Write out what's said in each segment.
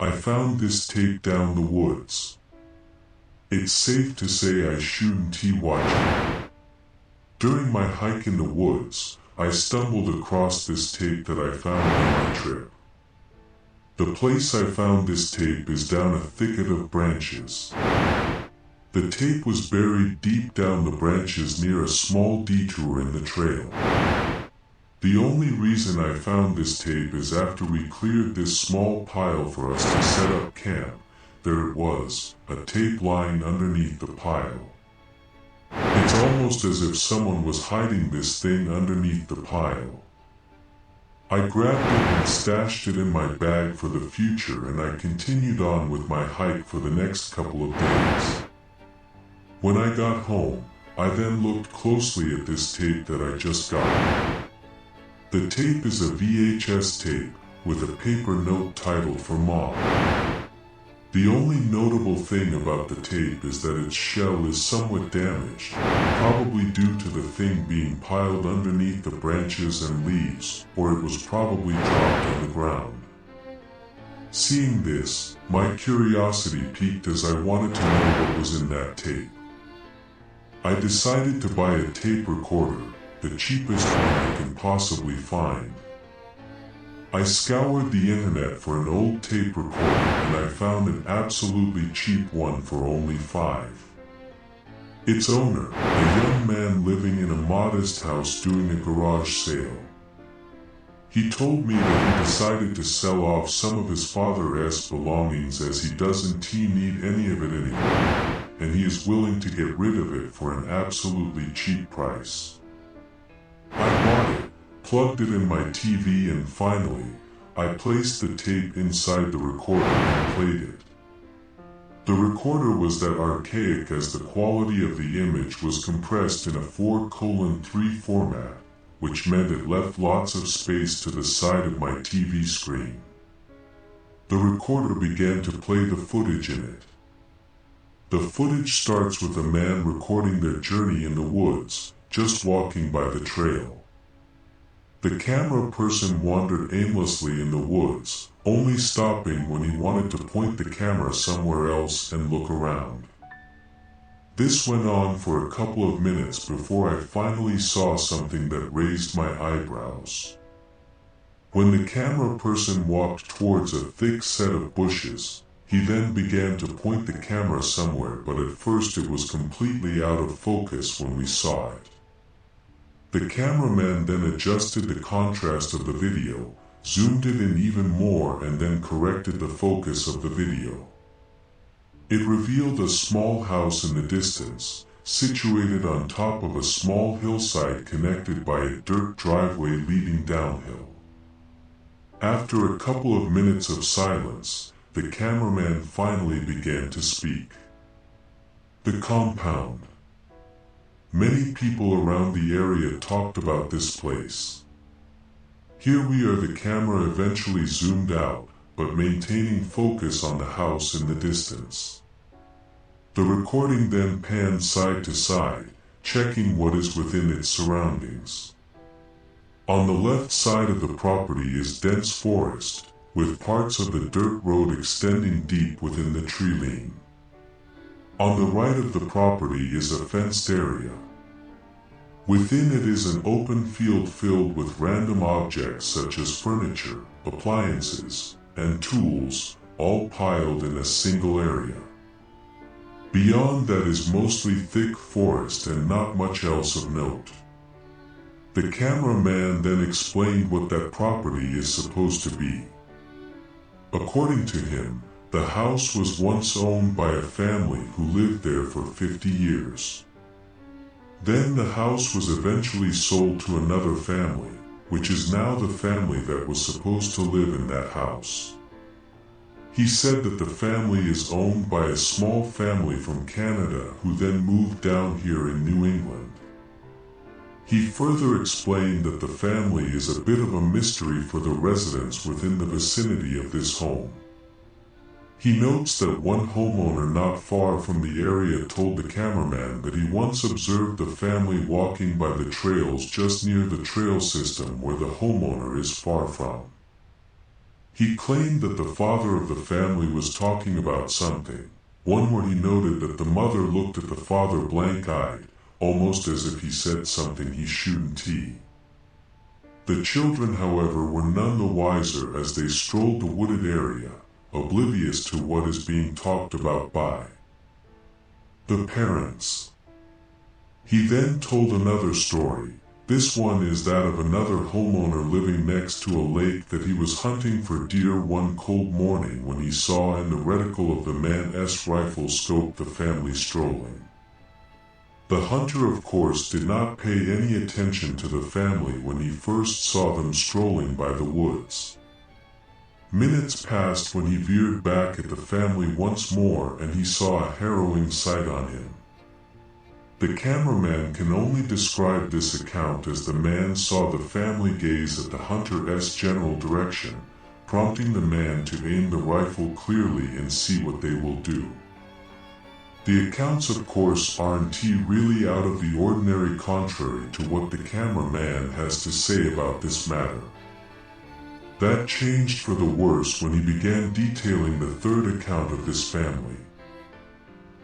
I found this tape down the woods. It's safe to say I shouldn't watch it. During my hike in the woods, I stumbled across this tape that I found on my trip. The place I found this tape is down a thicket of branches. The tape was buried deep down the branches near a small detour in the trail. The only reason I found this tape is after we cleared this small pile for us to set up camp, there it was, a tape lying underneath the pile. It's almost as if someone was hiding this thing underneath the pile. I grabbed it and stashed it in my bag for the future, and I continued on with my hike for the next couple of days. When I got home, I then looked closely at this tape that I just got. The tape is a VHS tape with a paper note titled "For Mom." The only notable thing about the tape is that its shell is somewhat damaged, probably due to the thing being piled underneath the branches and leaves, or it was probably dropped on the ground. Seeing this, my curiosity piqued as I wanted to know what was in that tape. I decided to buy a tape recorder, the cheapest one I can possibly find. I scoured the internet for an old tape recorder, and I found an absolutely cheap one for only $5. Its owner, a young man living in a modest house doing a garage sale. He told me that he decided to sell off some of his father's belongings as he doesn't need any of it anymore, and he is willing to get rid of it for an absolutely cheap price. I bought it, plugged it in my TV, and finally, I placed the tape inside the recorder and played it. The recorder was that archaic as the quality of the image was compressed in a 4:3 format, which meant it left lots of space to the side of my TV screen. The recorder began to play the footage in it. The footage starts with a man recording their journey in the woods, just walking by the trail. The camera person wandered aimlessly in the woods, only stopping when he wanted to point the camera somewhere else and look around. This went on for a couple of minutes before I finally saw something that raised my eyebrows. When the camera person walked towards a thick set of bushes, he then began to point the camera somewhere, but at first it was completely out of focus when we saw it. The cameraman then adjusted the contrast of the video, zoomed it in even more, and then corrected the focus of the video. It revealed a small house in the distance, situated on top of a small hillside connected by a dirt driveway leading downhill. After a couple of minutes of silence, the cameraman finally began to speak. The compound. Many people around the area talked about this place. Here we are. The camera eventually zoomed out, but maintaining focus on the house in the distance. The recording then panned side to side, checking what is within its surroundings. On the left side of the property is dense forest, with parts of the dirt road extending deep within the tree line. On the right of the property is a fenced area. Within it is an open field filled with random objects such as furniture, appliances, and tools, all piled in a single area. Beyond that is mostly thick forest and not much else of note. The cameraman then explained what that property is supposed to be. According to him, the house was once owned by a family who lived there for 50 years. Then the house was eventually sold to another family, which is now the family that was supposed to live in that house. He said that the family is owned by a small family from Canada who then moved down here in New England. He further explained that the family is a bit of a mystery for the residents within the vicinity of this home. He notes that one homeowner not far from the area told the cameraman that he once observed the family walking by the trails just near the trail system where the homeowner is far from. He claimed that the father of the family was talking about something, one where he noted that the mother looked at the father blank-eyed, almost as if he said something he shouldn't. The children, however, were none the wiser as they strolled the wooded area, oblivious to what is being talked about by the parents. He then told another story. This one is that of another homeowner living next to a lake that he was hunting for deer one cold morning when he saw in the reticle of the man's rifle scope the family strolling. The hunter, of course, did not pay any attention to the family when he first saw them strolling by the woods. Minutes passed when he veered back at the family once more and he saw a harrowing sight on him. The cameraman can only describe this account as the man saw the family gaze at the hunter's general direction, prompting the man to aim the rifle clearly and see what they will do. The accounts, of course, aren't really out of the ordinary, contrary to what the cameraman has to say about this matter. That changed for the worse when he began detailing the third account of this family.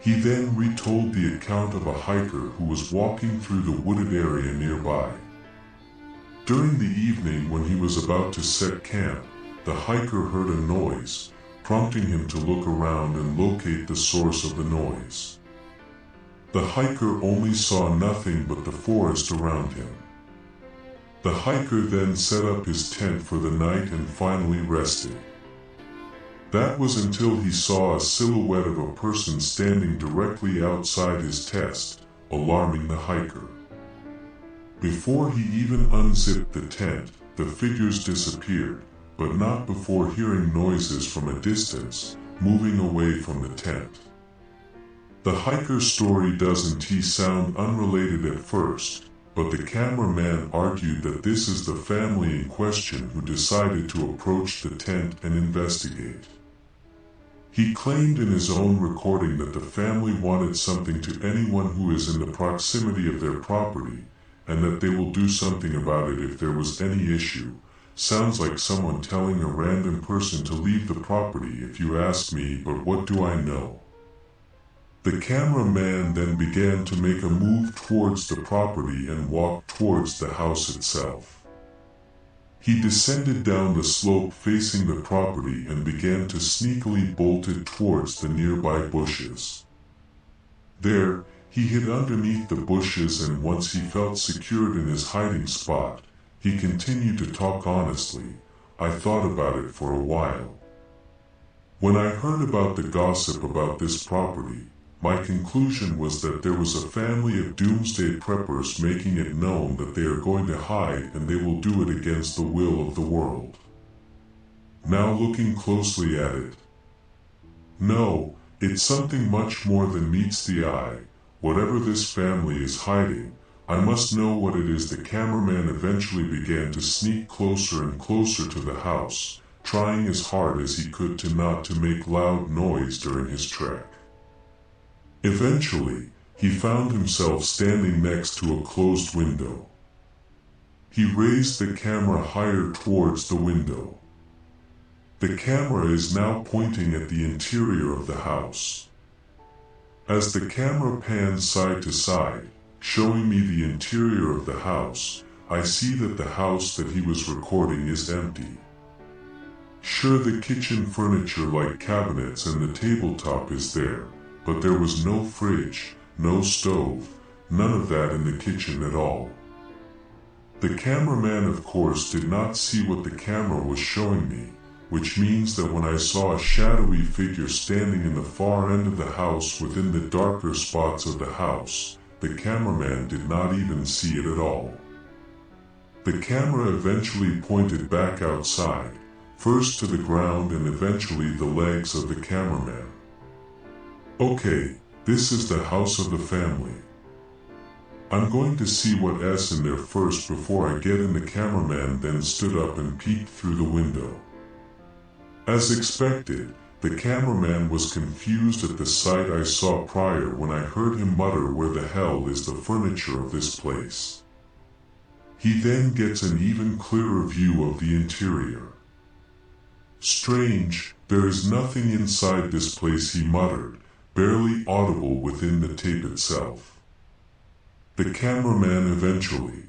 He then retold the account of a hiker who was walking through the wooded area nearby. During the evening when he was about to set camp, the hiker heard a noise, prompting him to look around and locate the source of the noise. The hiker only saw nothing but the forest around him. The hiker then set up his tent for the night and finally rested. That was until he saw a silhouette of a person standing directly outside his tent, alarming the hiker. Before he even unzipped the tent, the figures disappeared, but not before hearing noises from a distance, moving away from the tent. The hiker's story doesn't sound unrelated at first, but the cameraman argued that this is the family in question who decided to approach the tent and investigate. He claimed in his own recording that the family wanted something to anyone who is in the proximity of their property, and that they will do something about it if there was any issue. Sounds like someone telling a random person to leave the property if you ask me, but what do I know? The cameraman then began to make a move towards the property and walked towards the house itself. He descended down the slope facing the property and began to sneakily bolted towards the nearby bushes. There, he hid underneath the bushes, and once he felt secured in his hiding spot, he continued to talk honestly. I thought about it for a while. When I heard about the gossip about this property, my conclusion was that there was a family of doomsday preppers making it known that they are going to hide and they will do it against the will of the world. Now looking closely at it, no, it's something much more than meets the eye. Whatever this family is hiding, I must know what it is. The cameraman eventually began to sneak closer and closer to the house, trying as hard as he could to not to make loud noise during his trek. Eventually, he found himself standing next to a closed window. He raised the camera higher towards the window. The camera is now pointing at the interior of the house. As the camera pans side to side, showing me the interior of the house, I see that the house that he was recording is empty. Sure, the kitchen furniture like cabinets and the tabletop is there, but there was no fridge, no stove, none of that in the kitchen at all. The cameraman, of course, did not see what the camera was showing me, which means that when I saw a shadowy figure standing in the far end of the house within the darker spots of the house, the cameraman did not even see it at all. The camera eventually pointed back outside, first to the ground and eventually the legs of the cameraman. Okay, this is the house of the family. I'm going to see what's in there first before I get in. The cameraman then stood up and peeked through the window. As expected, the cameraman was confused at the sight I saw prior when I heard him mutter, "Where the hell is the furniture of this place?" He then gets an even clearer view of the interior. Strange, there is nothing inside this place, he muttered, barely audible within the tape itself. The cameraman eventually,